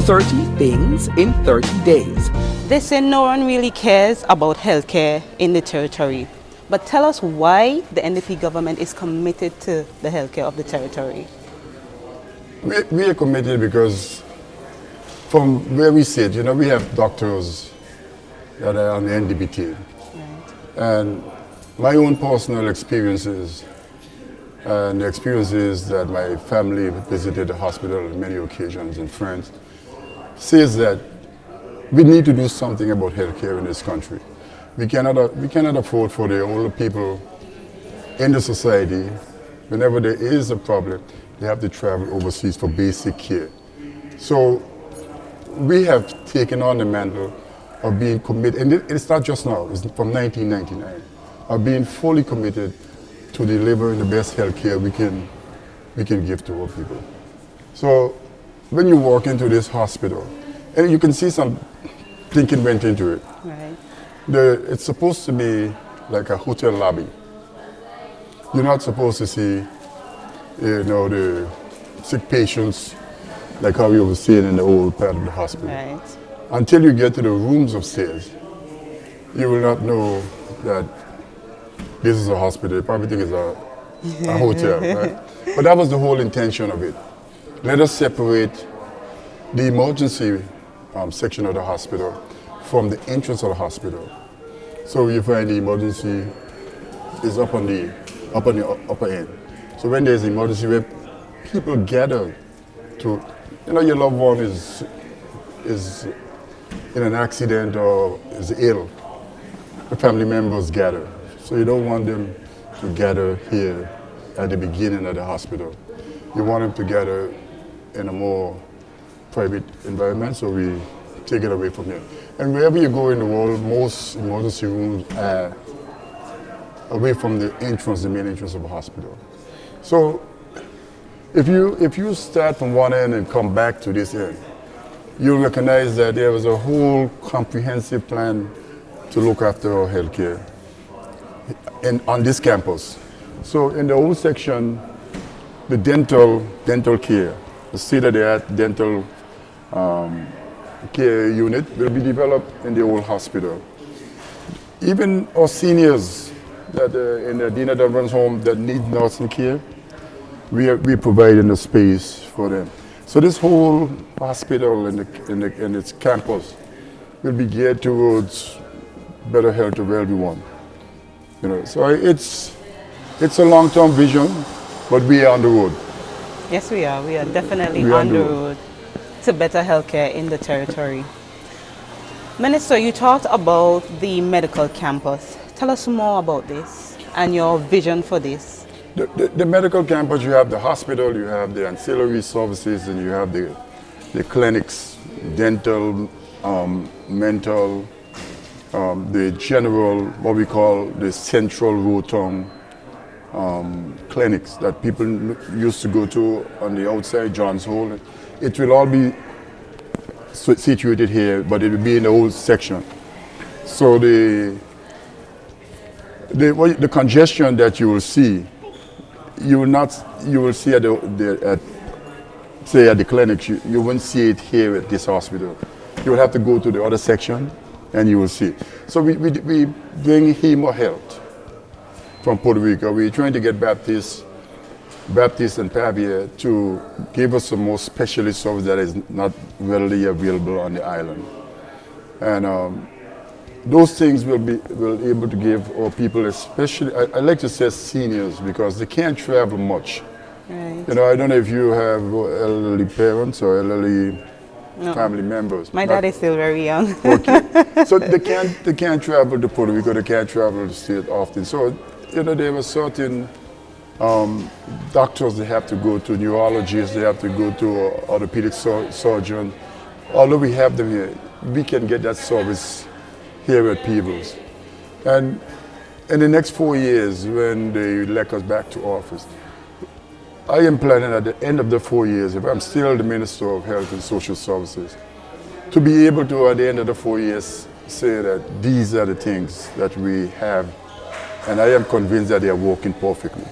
30 things in 30 days. They say no one really cares about healthcare in the territory. But tell us why the NDP government is committed to the healthcare of the territory. We are committed because from where we sit, we have doctors that are on the NDP team. Right. And my own personal experiences and the experiences that my family visited the hospital on many occasions and friends says that we need to do something about healthcare in this country. We cannot afford for the older people in the society, whenever there is a problem, they have to travel overseas for basic care. So we have taken on the mantle of being committed, and it's not just now, it's from 1999, of being fully committed to delivering the best health care we can give to our people. So when you walk into this hospital, and you can see some thinking went into it. Right. It's supposed to be like a hotel lobby. You're not supposed to see, the sick patients like how you were seeing in the old part of the hospital. Right. Until you get to the rooms upstairs, you will not know that this is a hospital. You probably think it's a hotel, right? But that was the whole intention of it. Let us separate the emergency section of the hospital from the entrance of the hospital. So you find the emergency is up on the upper end. So when there's emergency where people gather to, your loved one is in an accident or is ill, the family members gather. So you don't want them to gather here at the beginning of the hospital. You want them to gather in a more private environment, so we take it away from here. And wherever you go in the world, most emergency rooms are away from the main entrance of a hospital. So if you start from one end and come back to this end, you'll recognize that there was a whole comprehensive plan to look after our healthcare on this campus. So in the old section, the dental care, the state-of-the-art dental care unit will be developed in the old hospital. Even our seniors that in the Dina Dunvan's home that need nursing care, we provide in the space for them. So this whole hospital and its campus will be geared towards better health to everyone. So it's a long-term vision, but we are on the road. Yes, we are. We are definitely on the road to better healthcare in the territory. Minister, you talked about the medical campus. Tell us more about this and your vision for this. The medical campus, you have the hospital, you have the ancillary services, and you have the clinics, dental, mental, the general, what we call the central rotom clinics that people used to go to on the outside John's Hole. It will all be situated here, but it will be in the old section. So the congestion that you will see, you will see at the clinics, you won't see it here at this hospital. You will have to go to the other section and you will see. So we bring hemo health from Puerto Rico. We're trying to get Baptist and Pavia to give us some more specialist service that is not readily available on the island. And those things will able to give our people, especially, I like to say seniors, because they can't travel much. Right. I don't know if you have elderly parents or elderly family members. My dad is still very young. Okay. So they can't travel to Puerto Rico, they can't travel to the state often. So, there were certain doctors they have to go to, neurologists, they have to go to orthopedic surgeon. Although we have them here, we can get that service here at Peebles. And in the next 4 years, when they elect us back to office, I am planning at the end of the 4 years, if I'm still the Minister of Health and Social Services, to be able to, at the end of the 4 years, say that these are the things that we have, and I am convinced that they are working perfectly.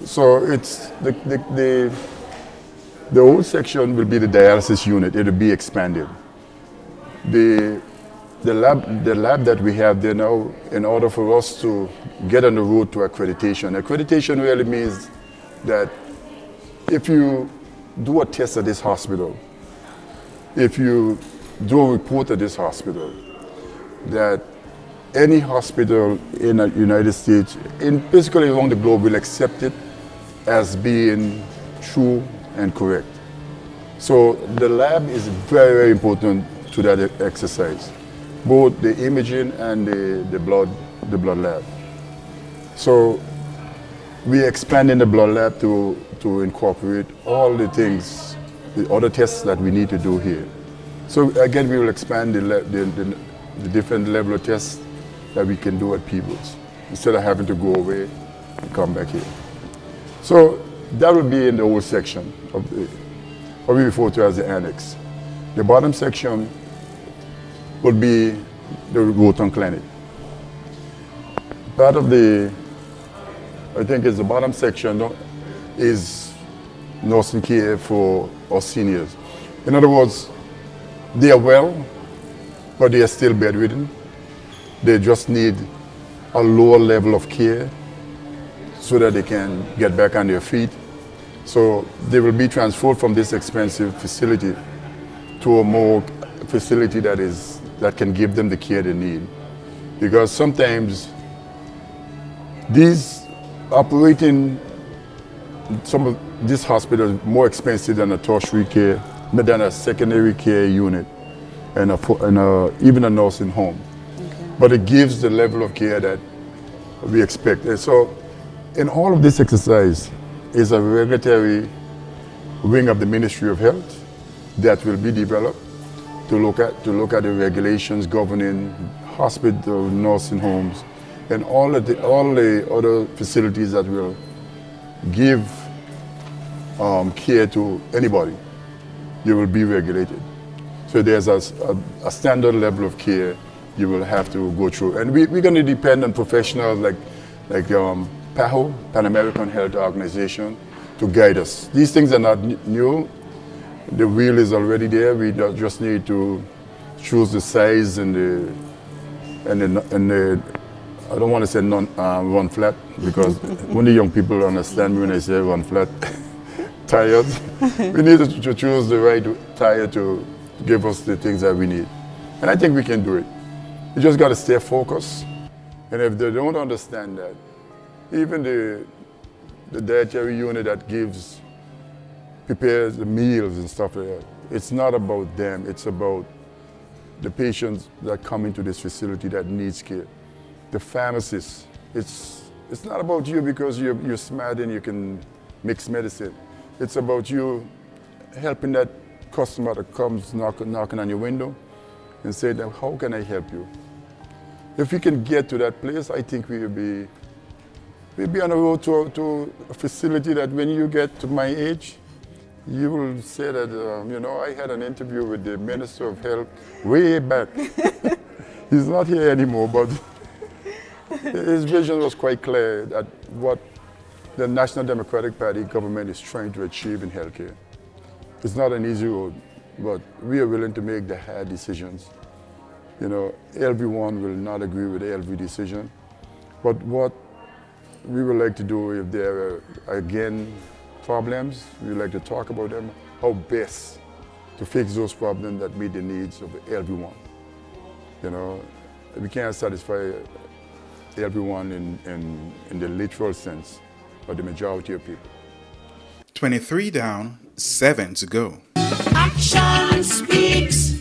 So it's the The old section will be the dialysis unit. It will be expanded. The lab that we have there now, in order for us to get on the road to accreditation. Accreditation really means that if you do a test at this hospital, if you do a report at this hospital, that any hospital in the United States, basically around the globe, will accept it as being true and correct. So the lab is very, very important to that exercise, both the imaging and the blood lab. So we're expanding the blood lab to incorporate all the things, the other tests that we need to do here. So again, we will expand the different level of tests that we can do at Peebles, instead of having to go away and come back here. So that will be in the old section of what we refer to as the annex. The bottom section will be the Roton Clinic. Part of I think it's the bottom section is nursing care for our seniors. In other words, they are well, but they are still bedridden. They just need a lower level of care so that they can get back on their feet. So they will be transferred from this expensive facility to a more facility that can give them the care they need. Because sometimes these operating some of this hospital is more expensive than a tertiary care, than a secondary care unit, and even a nursing home. Okay. But it gives the level of care that we expect. And so in all of this exercise is a regulatory wing of the Ministry of Health that will be developed to look at the regulations governing hospital, nursing homes, and all the other facilities that will give care to anybody. You will be regulated. So there's a standard level of care you will have to go through. And we're going to depend on professionals like PAHO, Pan American Health Organization, to guide us. These things are not new. The wheel is already there. We just need to choose the size and the I don't want to say run flat, because only young people understand me when I say run flat tires. We need to choose the right tire to give us the things that we need. And I think we can do it. You just got to stay focused. And if they don't understand that, even the dietary unit that prepares the meals and stuff like that, it's not about them, it's about the patients that come into this facility that needs care. The pharmacists, it's not about you because you're smart and you can mix medicine. It's about you helping that customer that comes knocking on your window and say, how can I help you? If we can get to that place, I think we'll be on the road to a facility that when you get to my age, you will say that, I had an interview with the Minister of Health way back. He's not here anymore, but his vision was quite clear that what the National Democratic Party government is trying to achieve in healthcare. It's not an easy road, but we are willing to make the hard decisions. Everyone will not agree with every decision, but what we would like to do, if there are, again, problems, we would like to talk about them, how best to fix those problems that meet the needs of everyone. We can't satisfy everyone in the literal sense, but the majority of people. 23 down, 7 to go. Action speaks.